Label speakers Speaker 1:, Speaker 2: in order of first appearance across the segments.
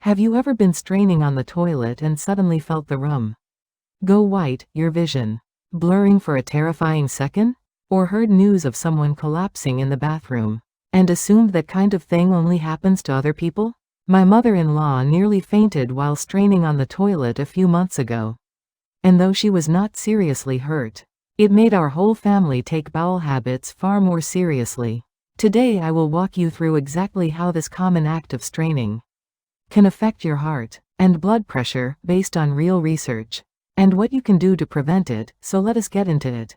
Speaker 1: Have you ever been straining on the toilet and suddenly felt the room go white, your vision blurring for a terrifying second? Or heard news of someone collapsing in the bathroom and assumed that kind of thing only happens to other people? My mother-in-law nearly fainted while straining on the toilet a few months ago. And though she was not seriously hurt, it made our whole family take bowel habits far more seriously. Today I will walk you through exactly how this common act of straining can affect your heart and blood pressure based on real research, and what you can do to prevent it, so let us get into it.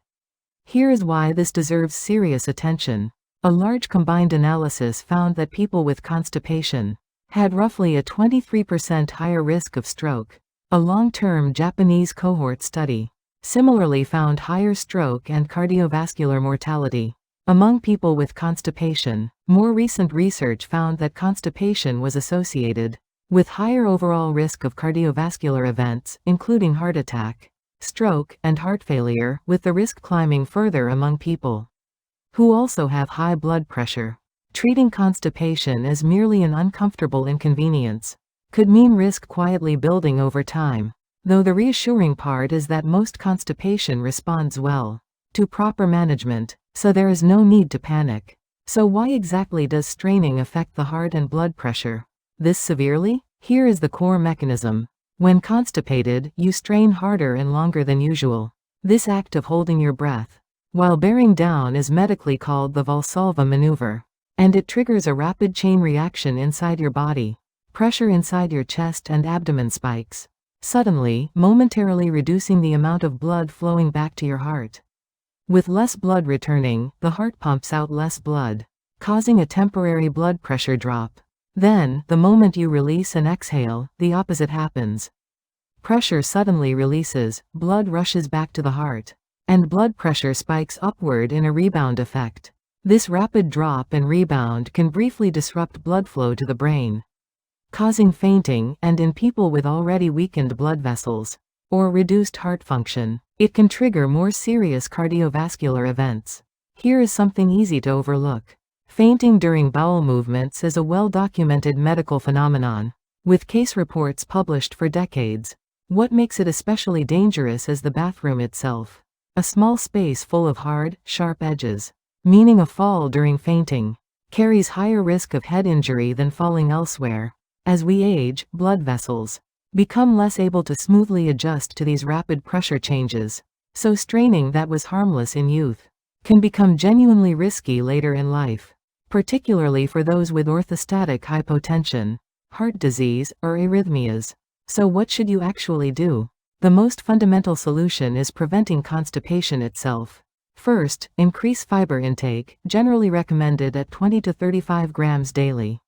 Speaker 1: Here is why this deserves serious attention. A large combined analysis found that people with constipation had roughly a 23% higher risk of stroke. A long-term Japanese cohort study similarly found higher stroke and cardiovascular mortality among people with constipation. More recent research found that constipation was associated with higher overall risk of cardiovascular events, including heart attack, stroke, and heart failure, with the risk climbing further among people who also have high blood pressure. Treating constipation as merely an uncomfortable inconvenience could mean risk quietly building over time, though the reassuring part is that most constipation responds well to proper management, so there is no need to panic. So why exactly does straining affect the heart and blood pressure this severely? Here is the core mechanism. When constipated, you strain harder and longer than usual. This act of holding your breath while bearing down is medically called the Valsalva maneuver, and it triggers a rapid chain reaction inside your body. Pressure inside your chest and abdomen spikes, suddenly, momentarily reducing the amount of blood flowing back to your heart. With less blood returning, the heart pumps out less blood, causing a temporary blood pressure drop. Then, the moment you release and exhale, the opposite happens. Pressure suddenly releases, blood rushes back to the heart, and blood pressure spikes upward in a rebound effect. This rapid drop and rebound can briefly disrupt blood flow to the brain, causing fainting, and in people with already weakened blood vessels or reduced heart function, it can trigger more serious cardiovascular events. Here is something easy to overlook. Fainting during bowel movements is a well-documented medical phenomenon, with case reports published for decades. What makes it especially dangerous is the bathroom itself. A small space full of hard, sharp edges, meaning a fall during fainting, carries higher risk of head injury than falling elsewhere. As we age, blood vessels become less able to smoothly adjust to these rapid pressure changes, so straining that was harmless in youth can become genuinely risky later in life, particularly for those with orthostatic hypotension, heart disease, or arrhythmias. So what should you actually do? The most fundamental solution is preventing constipation itself. First, increase fiber intake, generally recommended at 20 to 35 grams daily.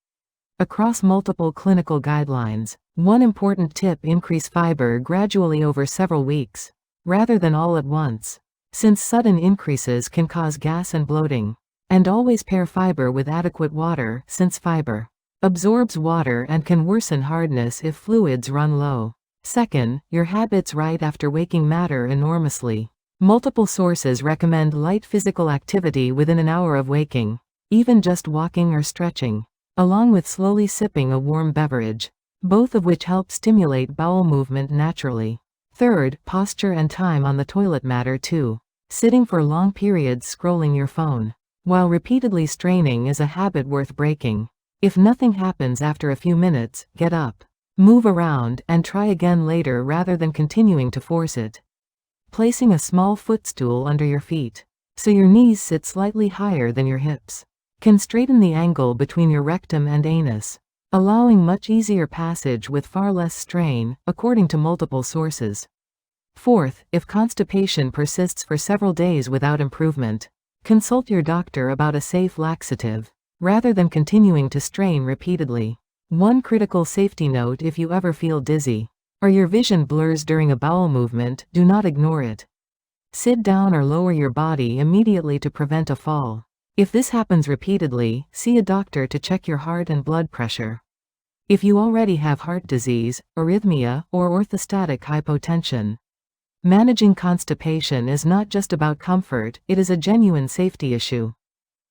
Speaker 1: Across multiple clinical guidelines, one important tip: increase fiber gradually over several weeks, rather than all at once, since sudden increases can cause gas and bloating. And always pair fiber with adequate water, since fiber absorbs water and can worsen hardness if fluids run low. Second, your habits right after waking matter enormously. Multiple sources recommend light physical activity within an hour of waking, even just walking or stretching, along with slowly sipping a warm beverage, both of which help stimulate bowel movement naturally. Third, posture and time on the toilet matter too. Sitting for long periods scrolling your phone while repeatedly straining is a habit worth breaking. If nothing happens after a few minutes, get up, move around, and try again later rather than continuing to force it. Placing a small footstool under your feet, so your knees sit slightly higher than your hips, can straighten the angle between your rectum and anus, allowing much easier passage with far less strain, according to multiple sources. Fourth, if constipation persists for several days without improvement, consult your doctor about a safe laxative, rather than continuing to strain repeatedly. One critical safety note: if you ever feel dizzy, or your vision blurs during a bowel movement, do not ignore it. Sit down or lower your body immediately to prevent a fall. If this happens repeatedly, see a doctor to check your heart and blood pressure. If you already have heart disease, arrhythmia, or orthostatic hypotension, managing constipation is not just about comfort, it is a genuine safety issue.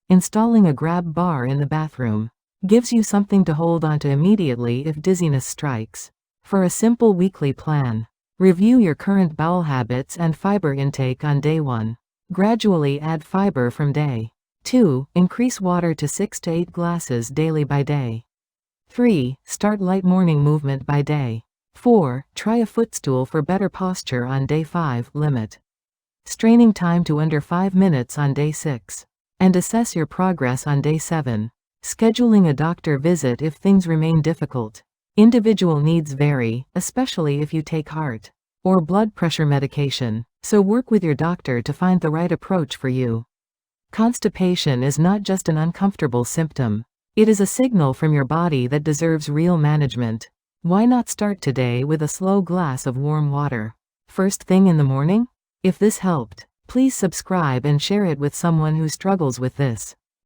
Speaker 1: Installing a grab bar in the bathroom. Gives you something to hold onto immediately if dizziness strikes. For a simple weekly plan, review your current bowel habits and fiber intake on day 1. Gradually add fiber from day 2. Increase water to 6 to 8 glasses daily by day 3. Start light morning movement by day 4. Try a footstool for better posture on day 5. Limit straining time to under 5 minutes on day 6. And assess your progress on day 7. Scheduling a doctor visit if things remain difficult. Individual needs vary, especially if you take heart or blood pressure medication, so work with your doctor to find the right approach for you. Constipation is not just an uncomfortable symptom. It is a signal from your body that deserves real management. Why not start today with a slow glass of warm water? First thing in the morning? If this helped, please subscribe and share it with someone who struggles with this.